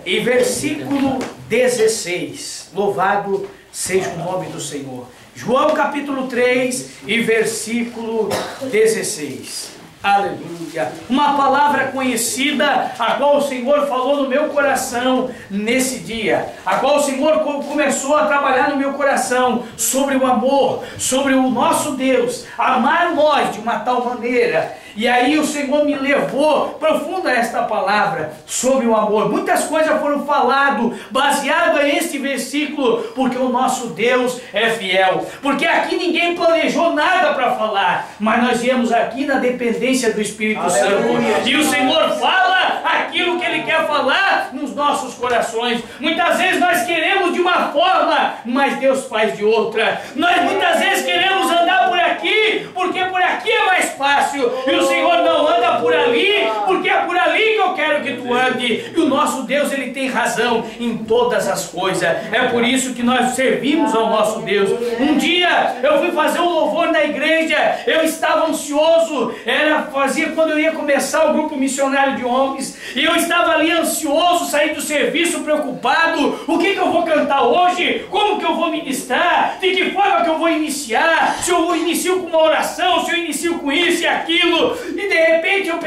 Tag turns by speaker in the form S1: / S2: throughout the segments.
S1: E versículo 16, louvado seja o nome do Senhor. João capítulo 3 e versículo 16. Aleluia. Uma palavra conhecida, a qual o Senhor falou no meu coração nesse dia, a qual o Senhor começou a trabalhar no meu coração sobre o amor, sobre o nosso Deus, amar nós de uma tal maneira. E aí o Senhor me levou profunda esta palavra sobre o amor. Muitas coisas foram faladas baseado a este versículo, porque o nosso Deus é fiel. Porque aqui ninguém planejou nada para falar, mas nós viemos aqui na dependência do Espírito Santo. E o Senhor fala aquilo que Ele quer falar nos nossos corações. Muitas vezes nós queremos de uma forma, mas Deus faz de outra. Nós muitas vezes queremos andar por aqui, porque por aqui é mais fácil. E o Senhor não anda por ali, porque é por ali que eu quero que tu ande. E o nosso Deus, Ele tem razão em todas as coisas. É por isso que nós servimos ao nosso Deus. Um dia eu fui fazer um louvor na igreja, eu estava ansioso, fazia quando eu ia começar o grupo missionário de homens, e eu estava ali ansioso, saí do serviço preocupado, o que eu vou cantar hoje, como que eu vou ministrar, de que forma que eu vou iniciar, se eu inicio com uma oração, se eu inicio com isso e aquilo. E de repente eu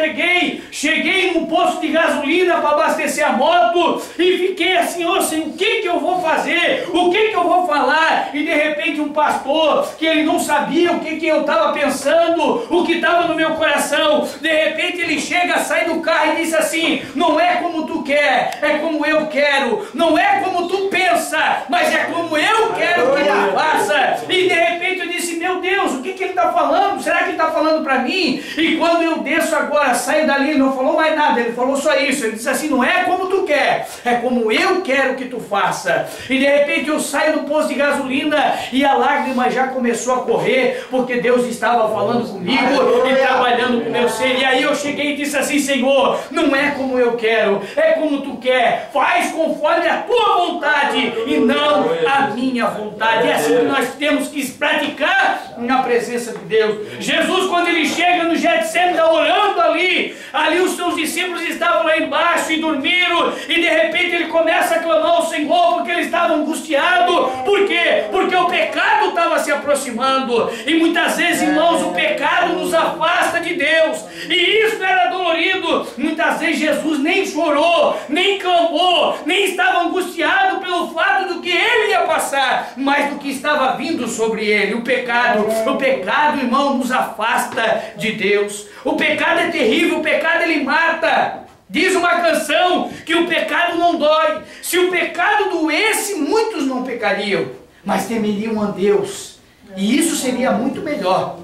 S1: cheguei num posto de gasolina para abastecer a moto e fiquei assim, ô Senhor, o que eu vou fazer? O que eu vou falar? E de repente um pastor, que ele não sabia o que eu estava pensando, o que estava no meu coração, de repente ele chega, sai do carro e diz assim, não é como tu quer, é como eu quero, não é como tu pensa, mas é como eu quero que ele faça. E de repente eu disse, meu Deus, o que ele está falando? Será que ele está falando para mim? E quando eu desço agora, saio dali, ele não falou mais nada, ele falou só isso. Ele disse assim, não é como tu quer, é como eu quero que tu faça. E de repente eu saio do posto de gasolina e a lágrima já começou a correr, porque Deus estava falando comigo e trabalhando com o meu ser. E aí eu cheguei e disse assim, Senhor, não é como eu quero, é como tu quer, faz conforme a tua vontade e não a minha vontade. É assim que nós temos que praticar na presença de Deus. Jesus, quando ele chega no Getsemane, orando ali os seus discípulos estavam lá embaixo e dormiram, e de repente ele começa a clamar ao Senhor, porque ele estava angustiado. Por quê? Porque o pecado estava se aproximando, e muitas vezes, irmãos, o pecado nos afasta de Deus, e isso era dolorido. Muitas vezes Jesus nem chorou, nem clamou, nem estava angustiado pelo fato do que ele ia passar, mas do que estava vindo sobre ele. O pecado, irmão, nos afasta de Deus. O pecado é terrível, o pecado ele mata. Diz uma canção que o pecado não dói. Se o pecado doesse, muitos não pecariam, mas temeriam a Deus, e isso seria muito melhor.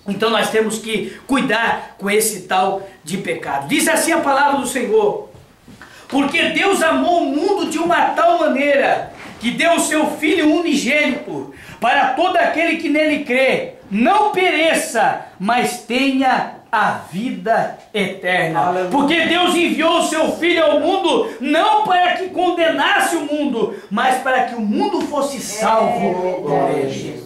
S1: Então nós temos que cuidar com esse tal de pecado. Diz assim a palavra do Senhor: porque Deus amou o mundo de uma tal maneira que deu o seu Filho unigênito, para todo aquele que nele crê, não pereça, mas tenha a vida eterna. Aleluia. Porque Deus enviou o seu Filho ao mundo, não para que condenasse o mundo, mas para que o mundo fosse salvo por ele.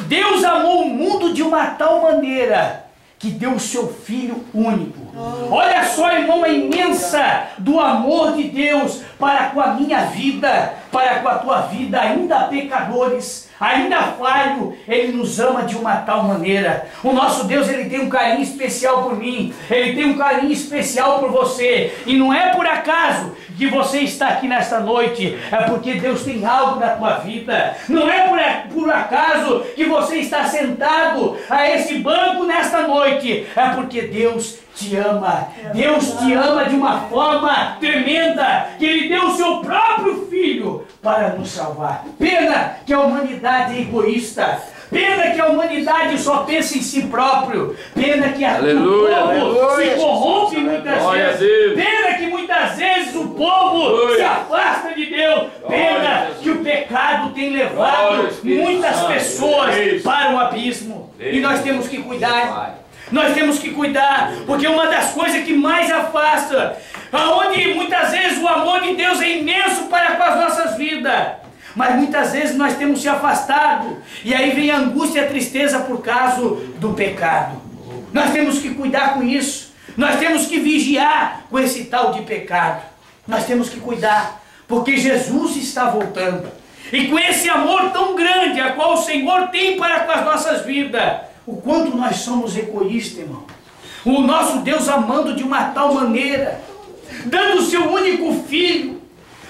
S1: Deus amou o mundo de uma tal maneira que deu o seu Filho único. Olha só, irmão, a imensa do amor de Deus para com a minha vida, para com a tua vida, ainda pecadores, ainda falho. Ele nos ama de uma tal maneira. O nosso Deus, ele tem um carinho especial por mim, ele tem um carinho especial por você, e não é por acaso que você está aqui nesta noite, é porque Deus tem algo na tua vida. Não é por acaso que você está sentado a esse banco nesta noite, é porque Deus te ama. Deus te ama de uma forma tremenda, que Ele deu o seu próprio Filho para nos salvar. Pena que a humanidade é egoísta. Pena que a humanidade só pensa em si próprio. Pena que o povo se corrompe muitas vezes. Pena que muitas vezes o povo se afasta de Deus. Pena que o pecado tem levado muitas pessoas para o abismo. E nós temos que cuidar. Nós temos que cuidar, porque uma das coisas que mais afasta, aonde muitas vezes o amor de Deus é imenso para com as nossas vidas, mas muitas vezes nós temos se afastado, e aí vem a angústia e a tristeza por causa do pecado. Nós temos que cuidar com isso, nós temos que vigiar com esse tal de pecado. Nós temos que cuidar, porque Jesus está voltando. E com esse amor tão grande, a qual o Senhor tem para com as nossas vidas, o quanto nós somos egoístas, irmão. O nosso Deus amando de uma tal maneira, dando o seu único filho,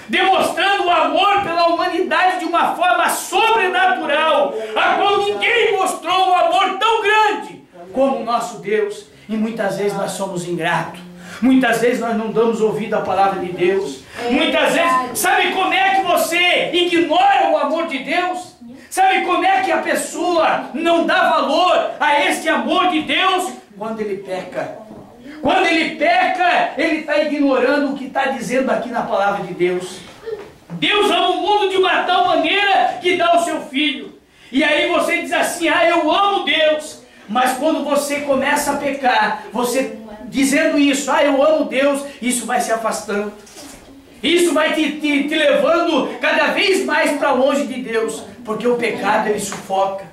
S1: demonstrando o amor pela humanidade de uma forma sobrenatural, a qual ninguém mostrou um amor tão grande como o nosso Deus. E muitas vezes nós somos ingratos, muitas vezes nós não damos ouvido à palavra de Deus, muitas vezes, sabe como é que você ignora o amor de Deus? Sabe como é que a pessoa não dá valor a este amor de Deus? Quando ele peca. Quando ele peca, ele está ignorando o que está dizendo aqui na palavra de Deus. Deus ama o mundo de uma tal maneira que dá o seu filho. E aí você diz assim, ah, eu amo Deus. Mas quando você começa a pecar, você dizendo isso, ah, eu amo Deus, isso vai se afastando. Isso vai te levando cada vez mais para longe de Deus. Porque o pecado ele sufoca.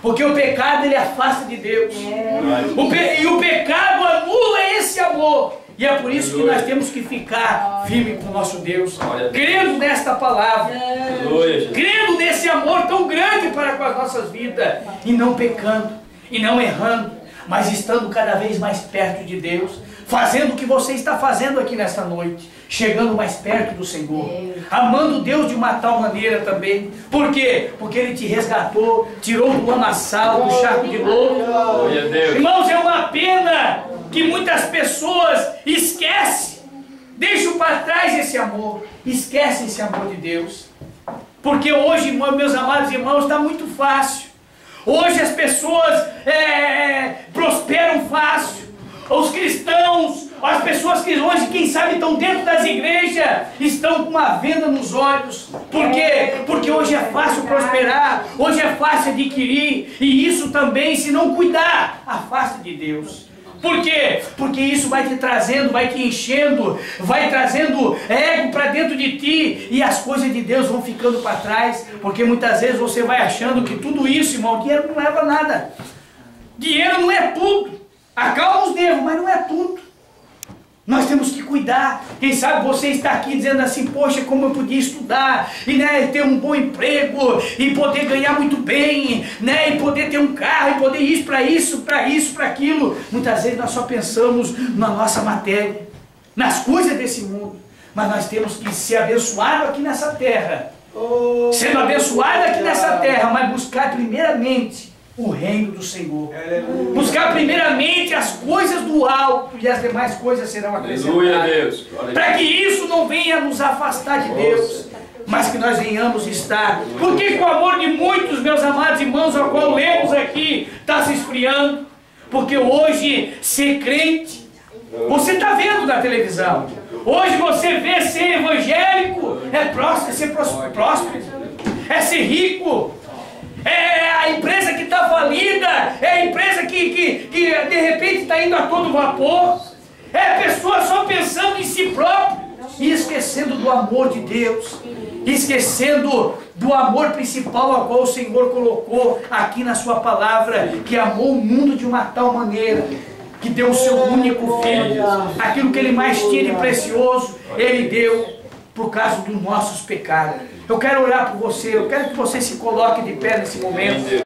S1: Porque o pecado ele afasta de Deus. E o pecado anula esse amor. E é por isso que nós temos que ficar firme com o nosso Deus, crendo nesta palavra, crendo nesse amor tão grande para com as nossas vidas, e não pecando, e não errando, mas estando cada vez mais perto de Deus, fazendo o que você está fazendo aqui nesta noite, chegando mais perto do Senhor, amando Deus de uma tal maneira também. Por quê? Porque Ele te resgatou, tirou do lamaçal, do charco de lodo. Irmãos, é uma pena que muitas pessoas esquecem, deixam para trás esse amor, esquecem esse amor de Deus. Porque hoje, meus amados irmãos, está muito fácil. Hoje as pessoas prosperam fácil. Os cristãos, as pessoas que hoje, quem sabe, estão dentro das igrejas, estão com uma venda nos olhos. Por quê? Porque hoje é fácil prosperar, hoje é fácil adquirir, e isso também, se não cuidar, afasta de Deus. Por quê? Porque isso vai te trazendo, vai te enchendo, vai trazendo ego para dentro de ti, e as coisas de Deus vão ficando para trás, porque muitas vezes você vai achando que tudo isso, irmão, dinheiro não leva a nada. Dinheiro não é tudo. Acalma os nervos, mas não é tudo. Nós temos que cuidar. Quem sabe você está aqui dizendo assim, poxa, como eu podia estudar, e ter um bom emprego, e poder ganhar muito bem, e poder ter um carro, e poder ir para isso, para aquilo. Muitas vezes nós só pensamos na nossa matéria, nas coisas desse mundo. Mas nós temos que ser abençoados aqui nessa terra. Sendo abençoados aqui nessa terra, mas buscar primeiramente o reino do Senhor. Buscar primeiramente as coisas do alto, e as demais coisas serão acrescentadas. Para que isso não venha nos afastar de Deus, mas que nós venhamos estar. Porque com o amor de muitos, meus amados irmãos, ao qual lemos aqui, está se esfriando. Porque hoje ser crente, você está vendo na televisão, hoje você vê ser evangélico, é ser próspero, é ser rico. É a empresa que está falida, é a empresa que de repente está indo a todo vapor. É a pessoa só pensando em si próprio e esquecendo do amor de Deus, esquecendo do amor principal a qual o Senhor colocou aqui na sua palavra, que amou o mundo de uma tal maneira que deu o seu único filho, aquilo que Ele mais tinha de precioso, Ele deu por causa dos nossos pecados. Eu quero orar por você, eu quero que você se coloque de pé nesse momento.